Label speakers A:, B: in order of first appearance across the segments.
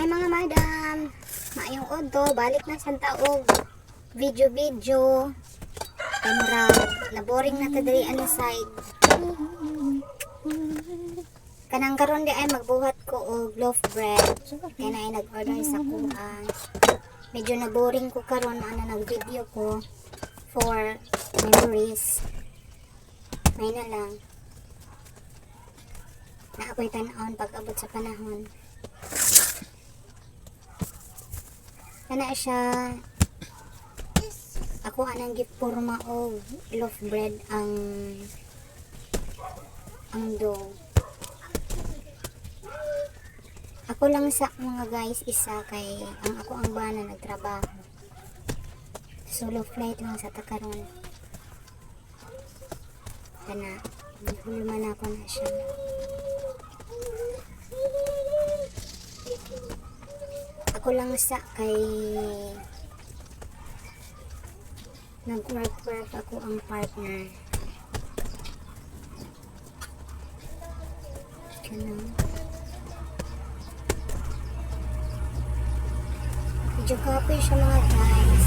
A: Hi mga madam, maayong odto, balik na sa taog video kamera, laboring na tadiri ano side. Kanang karon di ay magbuhat ko og loaf bread. Kaya na ay nag-order sa kuha. Medyo naboring ko karon ana nag-video ko for memories. May na lang. Naapoy tan-on pag abot sa panahon. Kana siya ako anang giporma og loaf bread ang dough. Ako lang sa mga guys isa kay ako ang bana nagtrabaho. Solo flight lang sa takaron. Kana hulman ako na siya. Ako lang sa kay nag-work ako ang partner. Kana medyo kape siya mga guys.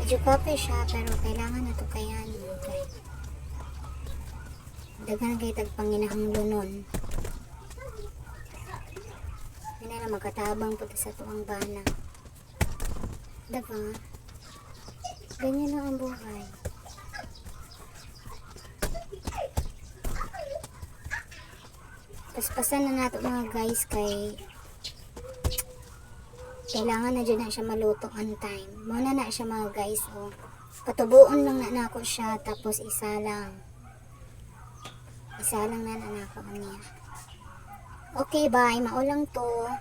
A: Medyo kape siya pero kailangan na to kayan. Okay. Daghan kay tagpanginahang lunon. Hindi na magkatabang po sa tuwang bana. Diba? Ganyan lang ang buhay. Paspasan na nato mga guys kay kailangan na dyan na siya maluto on time. Muna na siya mga guys. Oh. Patubuon lang na ako siya. Tapos isa lang. Isa lang na nako niya. Okay, bye. Maulang to.